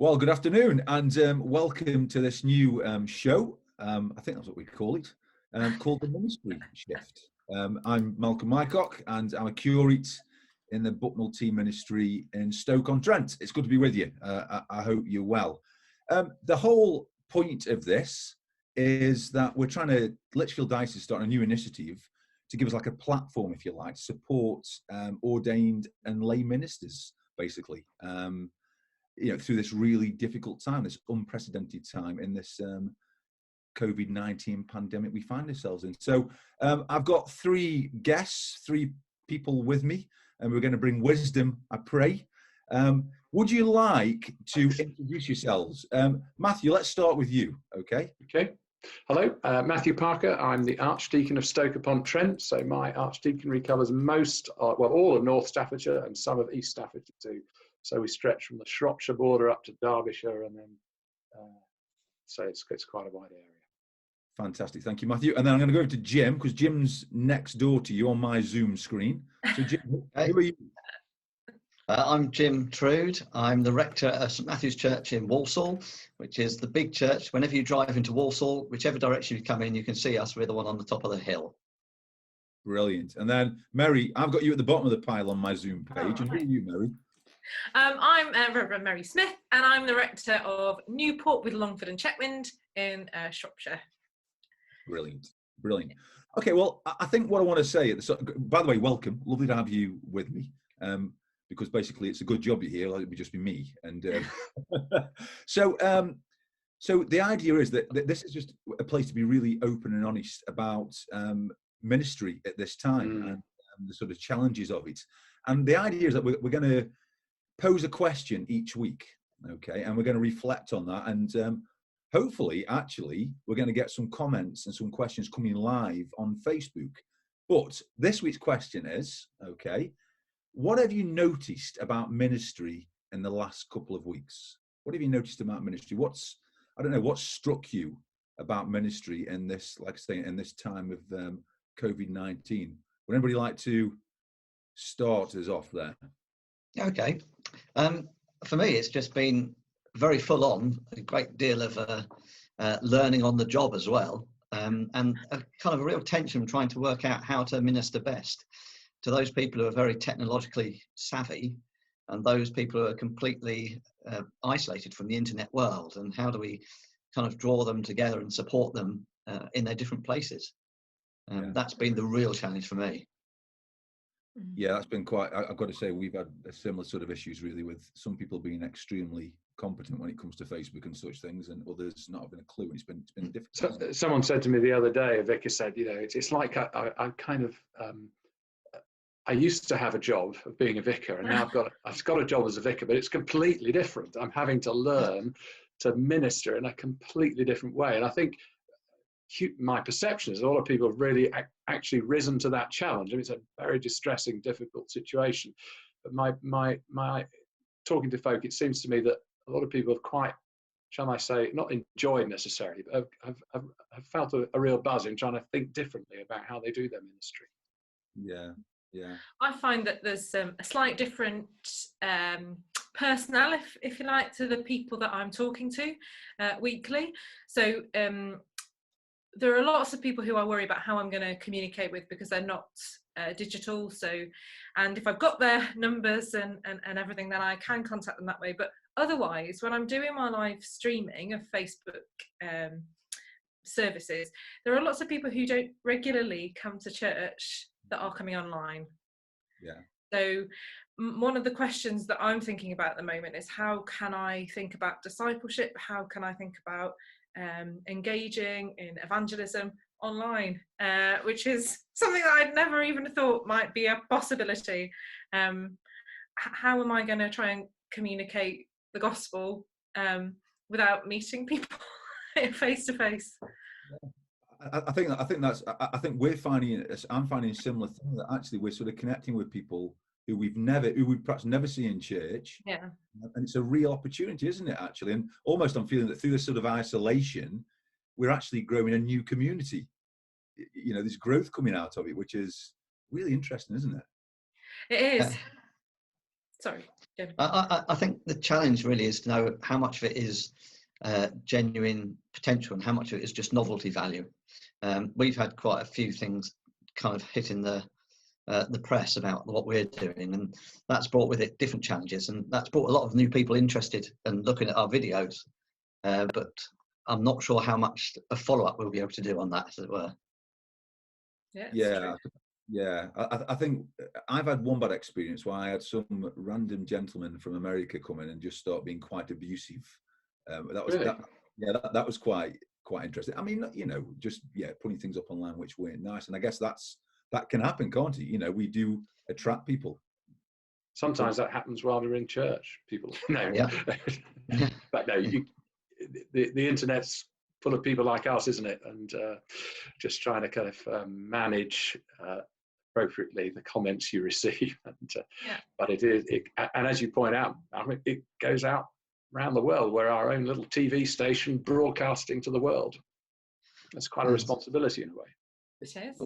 Well, good afternoon and welcome to this new show. I think that's what we call it, called The Ministry Shift. I'm Malcolm Mycock and I'm a curate in the Bucknell Team Ministry in Stoke-on-Trent. It's good to be with you. I hope you're well. The whole point of this is that we're trying to, Lichfield Diocese is starting a new initiative to give us like a platform, if you like, to support ordained and lay ministers, basically. Through this really difficult time, this unprecedented time in this COVID-19 pandemic we find ourselves in. So I've got three guests, three people with me, and we're going to bring wisdom, I pray. Would you like to introduce yourselves? Matthew, let's start with you, okay? Okay. Hello, Matthew Parker. I'm the Archdeacon of Stoke-upon-Trent. So my archdeaconry covers all of North Staffordshire and some of East Staffordshire too. So we stretch from the Shropshire border up to Derbyshire, and then so it's quite a wide area. Fantastic, thank you, Matthew. And then I'm going to go over to Jim, because Jim's next door to you on my Zoom screen. So Jim, okay. Who are you? I'm Jim Trude. I'm the rector of St Matthew's Church in Walsall, which is the big church. Whenever you drive into Walsall, whichever direction you come in, you can see us. We're the one on the top of the hill. Brilliant. And then Mary, I've got you at the bottom of the pile on my Zoom page. And who are you, Mary? I'm Reverend Mary Smith, and I'm the rector of Newport with Longford and Chetwynd in Shropshire. Brilliant, brilliant. Okay, well, I think what I want to say, by the way, welcome. Lovely to have you with me, because basically it's a good job you're here. It would just be me. And so the idea is that this is just a place to be really open and honest about ministry at this time and the sort of challenges of it. And the idea is that we're going to pose a question each week, okay, and we're going to reflect on that, and hopefully, actually, we're going to get some comments and some questions coming live on Facebook. But this week's question is, okay, what have you noticed about ministry in the last couple of weeks? What have you noticed about ministry? What struck you about ministry in this, like I say, in this time of COVID-19? Would anybody like to start us off there? Okay. For me, it's just been very full on, a great deal of learning on the job as well, and a kind of a real tension trying to work out how to minister best to those people who are very technologically savvy and those people who are completely isolated from the internet world, and how do we kind of draw them together and support them in their different places. That's been the real challenge for me. Yeah, that's been quite, I've got to say, we've had a similar sort of issues really, with some people being extremely competent when it comes to Facebook and such things, and others not having a clue. It's been difficult. So, someone said to me the other day, a vicar said, it's like I kind of, I used to have a job of being a vicar, and now I've got a job as a vicar, but it's completely different. I'm having to learn to minister in a completely different way. And I think my perception is a lot of people have really actually risen to that challenge. I mean, it's a very distressing, difficult situation. But my talking to folk, it seems to me that a lot of people have quite, shall I say, not enjoyed necessarily, but have felt a real buzz in trying to think differently about how they do their ministry. Yeah. I find that there's a slight different personnel, if you like, to the people that I'm talking to weekly. So there are lots of people who I worry about how I'm going to communicate with, because they're not digital. So, and if I've got their numbers and everything, then I can contact them that way. But otherwise, when I'm doing my live streaming of Facebook services, there are lots of people who don't regularly come to church that are coming online. Yeah. So one of the questions that I'm thinking about at the moment is, how can I think about discipleship? How can I think about engaging in evangelism online, which is something that I'd never even thought might be a possibility. How am I going to try and communicate the gospel without meeting people face to face? I think we're finding, I'm finding a similar thing, that actually we're sort of connecting with people who we perhaps never see in church. Yeah. And it's a real opportunity, isn't it, actually? And almost I'm feeling that through this sort of isolation, we're actually growing a new community. There's growth coming out of it, which is really interesting, isn't it? It is. Sorry, Jim. I think the challenge really is to know how much of it is genuine potential and how much of it is just novelty value. We've had quite a few things kind of hitting the press about what we're doing, and that's brought with it different challenges, and that's brought a lot of new people interested and looking at our videos. But I'm not sure how much a follow-up we'll be able to do on that, as it were. Yeah. I think I've had one bad experience where I had some random gentleman from America come in and just start being quite abusive. That was Really? that was quite interesting. I mean, just putting things up online which weren't nice, and I guess that can happen, can't it? We do attract people. Sometimes that happens while we're in church. People, no, Yeah. but no, the internet's full of people like us, isn't it? And just trying to kind of manage appropriately the comments you receive. And, but and as you point out, I mean, it goes out around the world. We're our own little TV station broadcasting to the world. That's quite a responsibility in a way. It is.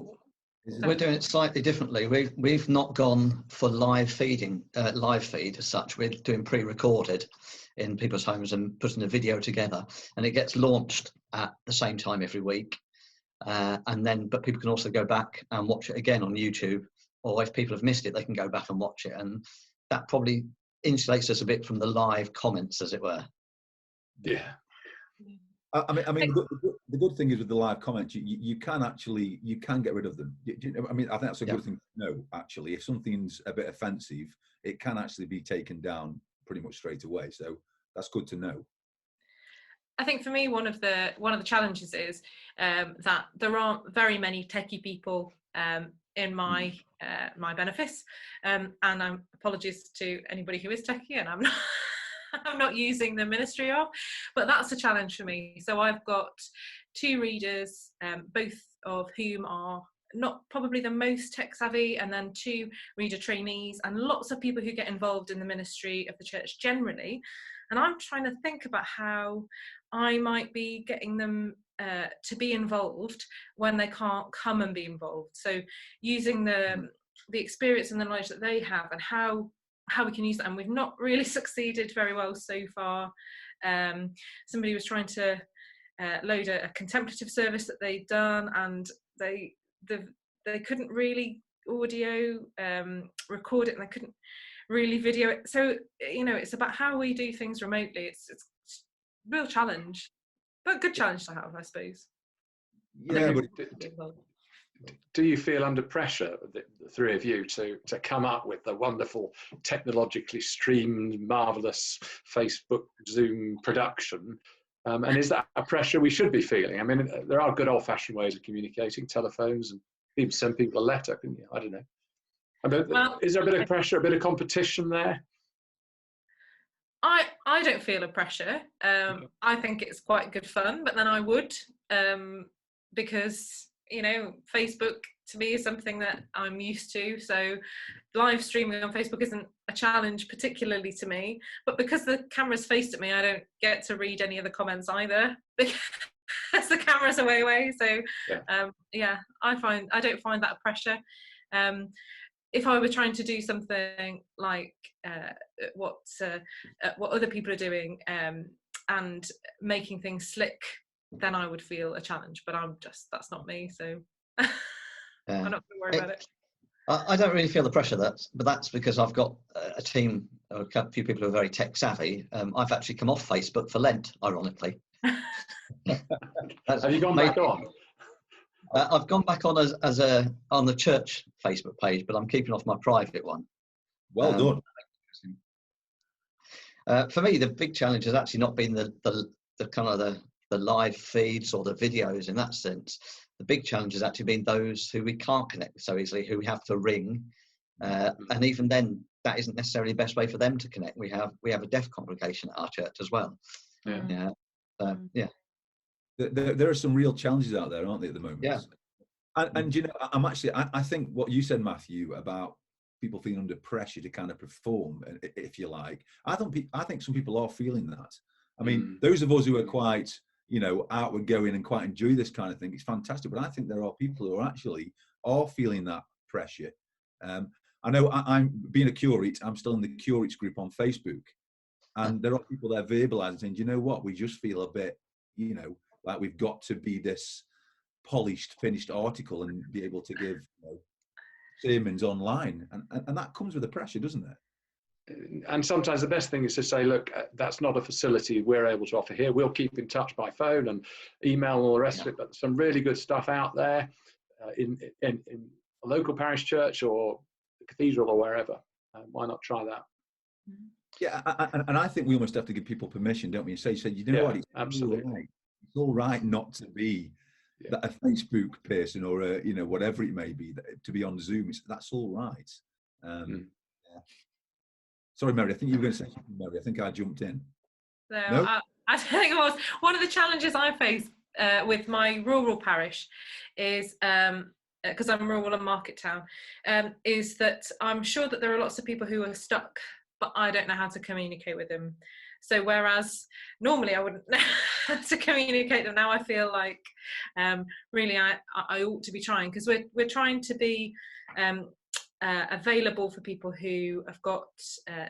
We're doing it slightly differently. We've not gone for live feed as such. We're doing pre-recorded in people's homes and putting a video together, and it gets launched at the same time every week. But people can also go back and watch it again on YouTube, or if people have missed it, they can go back and watch it, and that probably insulates us a bit from the live comments, as it were. Yeah. I mean, the good thing is with the live comments, you can get rid of them. I mean, I think that's a good thing to know. Actually, if something's a bit offensive, it can actually be taken down pretty much straight away. So that's good to know. I think for me, one of the challenges is that there aren't very many techie people in my benefice, and apologies to anybody who is techie, and I'm not. I'm not using the ministry of, but that's a challenge for me. So I've got 2 readers, both of whom are not probably the most tech savvy, and then 2 reader trainees, and lots of people who get involved in the ministry of the church generally. And I'm trying to think about how I might be getting them to be involved when they can't come and be involved. So using the experience and the knowledge that they have, and how we can use that, and we've not really succeeded very well so far. Somebody was trying to load a contemplative service that they'd done, and they couldn't really audio record it, and they couldn't really video it. So it's about how we do things remotely. It's a real challenge, but good challenge to have, I suppose. Yeah, but do you feel under pressure, the 3 of you, to come up with the wonderful, technologically streamed, marvellous Facebook Zoom production? And is that a pressure we should be feeling? I mean, there are good old-fashioned ways of communicating, telephones, and even send people a letter, can you? I don't know. Well, is there a bit of pressure, a bit of competition there? I don't feel a pressure. I think it's quite good fun, but then I would, because Facebook to me is something that I'm used to. So live streaming on Facebook isn't a challenge particularly to me, but because the camera's faced at me, I don't get to read any of the comments either because the camera's away. So I don't find that a pressure. If I were trying to do something like what other people are doing and making things slick, then I would feel a challenge, but that's not me, so I'm not going to worry about it. I don't really feel the pressure, but that's because I've got a team, a few people who are very tech savvy. I've actually come off Facebook for Lent, ironically. Have you gone back on? I've gone back on on the church Facebook page, but I'm keeping off my private one. Well done. For me, the big challenge has actually not been the kind of the live feeds or the videos in that sense. The big challenge has actually been those who we can't connect with so easily, who we have to ring, and even then, that isn't necessarily the best way for them to connect. We have a deaf congregation at our church as well. There are some real challenges out there, aren't there, at the moment? Yeah. And I think what you said, Matthew, about people feeling under pressure to kind of perform, if you like, I think some people are feeling that. I mean, those of us who are quite, outward going and quite enjoy this kind of thing, it's fantastic. But I think there are people who are feeling that pressure. I know I'm being a curate. I'm still in the curates group on Facebook, and there are people there verbalising, saying, "Do you know what? We just feel a bit, like we've got to be this polished, finished article and be able to give sermons online, and that comes with the pressure, doesn't it?" And sometimes the best thing is to say, look, that's not a facility we're able to offer here. We'll keep in touch by phone and email and all the rest of it, but some really good stuff out there in a local parish church or the cathedral or wherever. Why not try that? Yeah, and I think we almost have to give people permission, don't we? And say, you know what, it's absolutely. All right. It's all right not to be a Facebook person or whatever it may be, to be on Zoom. That's all right. Sorry, Mary, I think you were going to say something, Mary. I think I jumped in. No? I think it was one of the challenges I face with my rural parish is, because I'm rural and market town, is that I'm sure that there are lots of people who are stuck, but I don't know how to communicate with them. So whereas normally I wouldn't know how to communicate them, now I feel like really I ought to be trying, because we're trying to be available for people who have got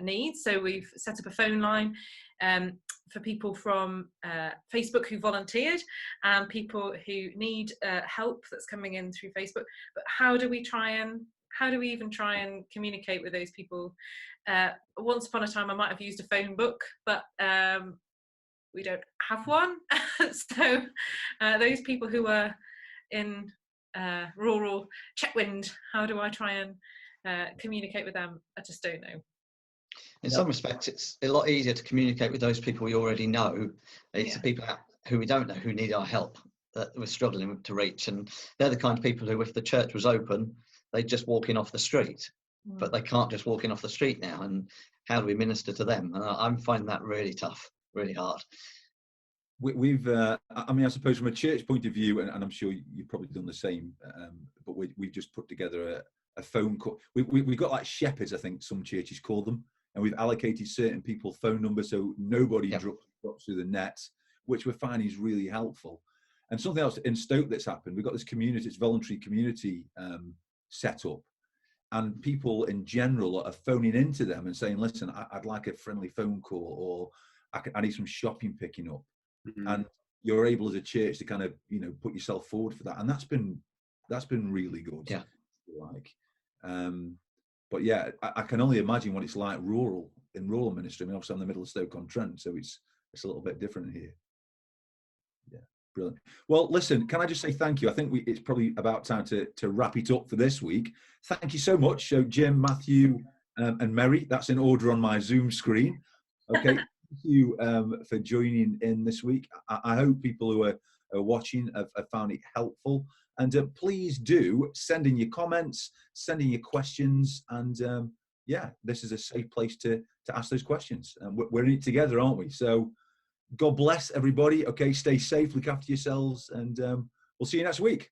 needs. So we've set up a phone line for people from Facebook who volunteered and people who need help that's coming in through Facebook. But how do we even try and communicate with those people? Once upon a time I might have used a phone book, but we don't have one. So those people who are in rural Chetwynd, how do I try and communicate with them? I just don't know. In some respects, it's a lot easier to communicate with those people we already know. It's the people who we don't know who need our help that we're struggling to reach, and they're the kind of people who, if the church was open, they'd just walk in off the street, but they can't just walk in off the street now. And how do we minister to them? And I'm finding that really tough, really hard. We've, I suppose from a church point of view, and I'm sure you've probably done the same, but we've just put together a phone call. We've got like shepherds, I think some churches call them, and we've allocated certain people phone numbers so nobody drops through the net, which we're finding is really helpful. And something else in Stoke that's happened, we've got this community, it's voluntary community set up, and people in general are phoning into them and saying, listen, I'd like a friendly phone call, or I need some shopping picking up. And you're able as a church to kind of put yourself forward for that, and that's been really good. But yeah, I can only imagine what it's like in rural ministry. I mean, obviously I'm in the middle of Stoke-on-Trent, so it's a little bit different here. Yeah, brilliant. Well, listen, can I just say thank you? I think it's probably about time to wrap it up for this week. Thank you so much. So Jim, Matthew, and Mary, that's in order on my Zoom screen. Okay. Thank you for joining in this week. I hope people who are watching have found it helpful. And please do send in your comments, send in your questions. And this is a safe place to ask those questions. We're in it together, aren't we? So God bless everybody. Okay, stay safe, look after yourselves, and we'll see you next week.